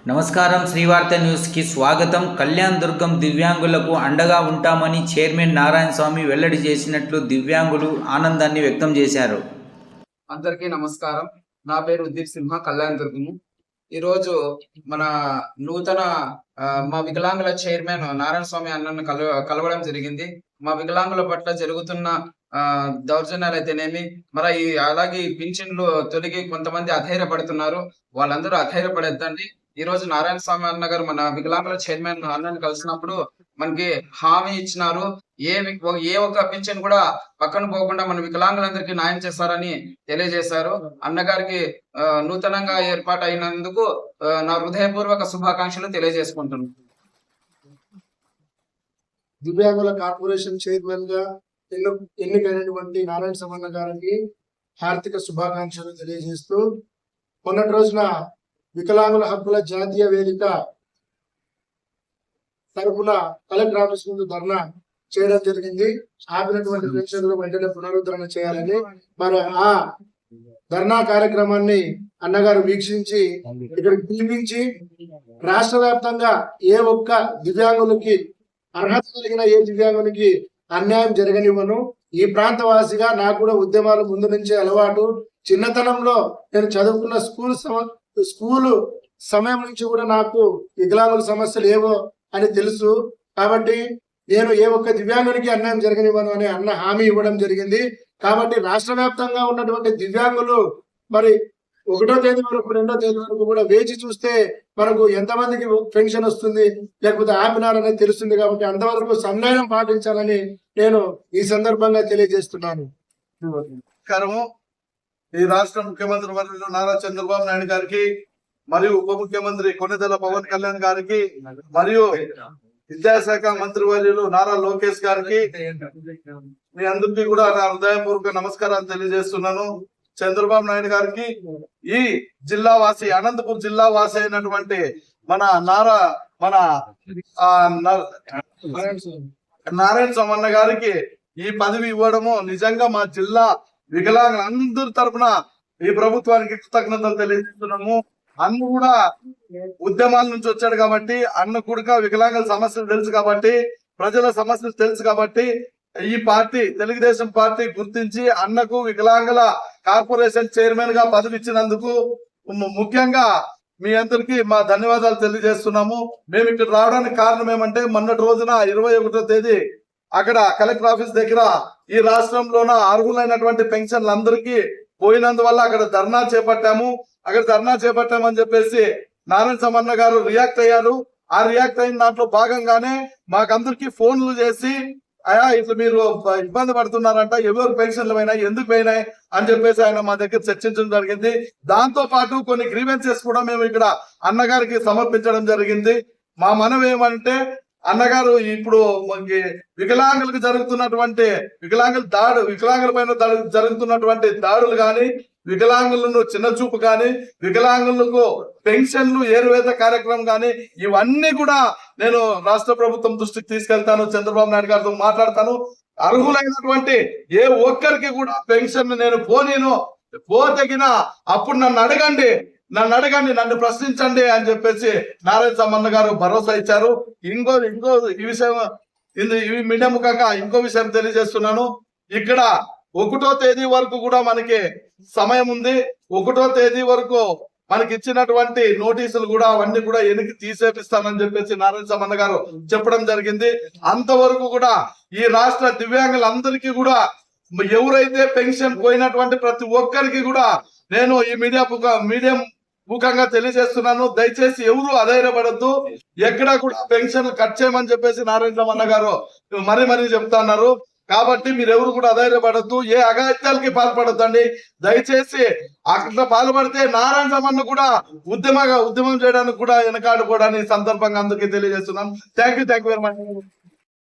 నమస్కారం. శ్రీవార్త న్యూస్కి స్వాగతం. కళ్యాణ్ దుర్గం దివ్యాంగులకు అండగా ఉంటామని చైర్మన్ నారాయణ స్వామి వెల్లడి చేసినట్లు దివ్యాంగులు ఆనందాన్ని వ్యక్తం చేశారు. అందరికీ నమస్కారం. నా పేరు ఉద్దీప్ సింహ, కళ్యాణ్ దుర్గము. ఈరోజు మన నూతన మా వికలాంగుల చైర్మన్ నారాయణ స్వామి అన్నను కలవడం జరిగింది. మా వికలాంగుల పట్ల జరుగుతున్న దౌర్జన్యాలు అయితేనేమి, మరి అలాగే పింఛన్లు తొలగి కొంతమంది అధైర్యపడుతున్నారు. వాళ్ళందరూ అధైర్యపడద్దండి. ఈ రోజు నారాయణ స్వామి అన్న గారు మన వికలాంగుల చైర్మన్ అన్నను కలిసినప్పుడు మనకి హామీ ఇచ్చినారు. ఏ ఒక్క పింఛన్ కూడా పక్కన పోకుండా మన వికలాంగులందరికీ న్యాయం చేస్తారని తెలియజేశారు. అన్నగారికి నూతనంగా ఏర్పాటు అయినందుకు నా హృదయపూర్వక శుభాకాంక్షలు తెలియజేసుకుంటున్నాను. దివ్యాంగుల కార్పొరేషన్ చైర్మన్ గా ఎన్నికైనటువంటి నారాయణ సమన్న గారికి హార్దిక శుభాకాంక్షలు తెలియజేస్తూ, మొన్నటి రోజున వికలాంగుల హక్కుల జాతీయ వేదిక తరఫున కలెక్టర్ ఆఫీస్ ముందు ధర్నా చేయడం జరిగింది. ఆపినటువంటి పెన్షన్లు వెంటనే పునరుద్ధరణ చేయాలని. మరి ఆ ధర్నా కార్యక్రమాన్ని అన్నగారు వీక్షించి ఇక్కడికి పిలిపించి రాష్ట్ర వ్యాప్తంగా ఏ ఒక్క దివ్యాంగులకి అర్హత కలిగిన ఏ దివ్యాంగునికి అన్యాయం జరగనివ్వను. ఈ ప్రాంతవాసిగా నాకు కూడా ఉద్యమాలు ముందు నుంచే అలవాటు. చిన్నతనంలో నేను చదువుకున్న స్కూలు సమయం నుంచి కూడా నాకు వికలాంగుల సమస్యలు ఏవో అని తెలుసు. కాబట్టి నేను ఏ ఒక్క దివ్యాంగునికి అన్యాయం జరగనివ్వను అని అన్న హామీ ఇవ్వడం జరిగింది. కాబట్టి రాష్ట్ర వ్యాప్తంగా ఉన్నటువంటి దివ్యాంగులు మరి 1వ తేదీ వరకు 2వ తేదీ వరకు కూడా వేచి చూస్తే మనకు ఎంతమందికి పెన్షన్ వస్తుంది లేకపోతే ఆపినారనేది తెలుస్తుంది. కాబట్టి అంతవరకు సమన్వయం పాటించాలని నేను ఈ సందర్భంగా తెలియజేస్తున్నాను. ఈ రాష్ట్ర ముఖ్యమంత్రి వర్యులు నారా చంద్రబాబు నాయుడు గారికి, మరియు ఉప ముఖ్యమంత్రి కొణిదెల పవన్ కళ్యాణ్ గారికి, మరియు విద్యాశాఖ మంత్రి వర్యులు నారా లోకేష్ గారికి, మీ అందరికీ కూడా నా హృదయపూర్వక నమస్కారాలు తెలియజేస్తున్నాను. చంద్రబాబు నాయుడు గారికి, ఈ జిల్లా వాసి, అనంతపురం జిల్లా వాసి అయినటువంటి నారాయణ స్వామి గారికి ఈ పదవి ఇవ్వడము నిజంగా మా జిల్లా వికలాంగుల అందరి తరఫున ఈ ప్రభుత్వానికి కృతజ్ఞతలు తెలియజేస్తున్నాము. అన్న కూడా ఉద్యమాల నుంచి వచ్చాడు కాబట్టి, అన్న కూడా వికలాంగుల సమస్యలు తెలుసు కాబట్టి, ప్రజల సమస్యలు తెలుసు కాబట్టి, ఈ పార్టీ తెలుగుదేశం పార్టీ గుర్తించి అన్నకు వికలాంగుల కార్పొరేషన్ చైర్మన్ గా పదవి ఇచ్చినందుకు ముఖ్యంగా మీ అందరికి మా ధన్యవాదాలు తెలియజేస్తున్నాము. మేము ఇక్కడ రావడానికి కారణం ఏమంటే, మొన్నటి రోజున 21వ తేదీ అక్కడ కలెక్టర్ ఆఫీస్ దగ్గర ఈ రాష్ట్రంలోన అర్హులైనటువంటి పెన్షన్లందరికీ పోయినందువల్ల అక్కడ ధర్నా చేపట్టామని చెప్పేసి నారాయణ సమన్న గారు రియాక్ట్ అయ్యారు. ఆ రియాక్ట్ అయిన దాంట్లో భాగంగానే మాకందరికి ఫోన్లు చేసి, అయా ఇట్లా మీరు ఇబ్బంది పడుతున్నారంట, ఎవరు పెన్షన్లు పోయినాయి, ఎందుకు పోయినాయి అని చెప్పేసి ఆయన మా దగ్గర చర్చించడం జరిగింది. దాంతో పాటు కొన్ని గ్రీవెన్సెస్ కూడా మేము ఇక్కడ అన్నగారికి సమర్పించడం జరిగింది. మా మనవి ఏమంటే, అన్నగారు ఇప్పుడు మనకి వికలాంగులకు జరుగుతున్నటువంటి వికలాంగుల పైన జరుగుతున్నటువంటి దాడులు కానీ, వికలాంగులను చిన్న చూపు కానీ, వికలాంగులకు పెన్షన్లు ఏరువేత కార్యక్రమం కానీ, ఇవన్నీ కూడా నేను రాష్ట్ర ప్రభుత్వం దృష్టికి తీసుకెళ్తాను. చంద్రబాబు నాయుడు గారితో మాట్లాడతాను. అర్హులైనటువంటి ఏ ఒక్కరికి కూడా పెన్షన్ నేను పోతగిన అప్పుడు నన్ను అడగండి, నన్ను ప్రశ్నించండి అని చెప్పేసి నారాయణ సమన్న గారు భరోసా ఇచ్చారు. ఈ విషయం ఈ మీడియా ముఖంగా ఇంకో విషయం తెలియజేస్తున్నాను. ఇక్కడ 1వ తేదీ వరకు కూడా మనకి సమయం ఉంది. 1వ తేదీ వరకు మనకి ఇచ్చినటువంటి నోటీసులు కూడా అవన్నీ కూడా వెనక్కి తీసేపిస్తానని చెప్పేసి నారాయణ సమన్న గారు చెప్పడం జరిగింది. అంతవరకు కూడా ఈ రాష్ట్ర దివ్యాంగులందరికీ కూడా ఎవరైతే పెన్షన్ పోయినటువంటి ప్రతి ఒక్కరికి కూడా నేను ఈ మీడియా ముఖంగా తెలియజేస్తున్నాను. దయచేసి ఎవరు అధైర్యపడద్దు. ఎక్కడా కూడా పెన్షన్ కట్ చేయమని చెప్పేసి నారాయణ సమన్న గారు మరీ చెప్తున్నారు. కాబట్టి మీరెవరు కూడా అధైర్యపడద్దు, ఏ అఘాయిత్యాలకి పాల్పడద్దండి. దయచేసి అట్లా పాల్పడితే నారాయణ సమన్న కూడా ఉద్యమం చేయడానికి కూడా వెనకాడుకోవడానికి సందర్భంగా అందరికీ తెలియజేస్తున్నాం. Thank you very much.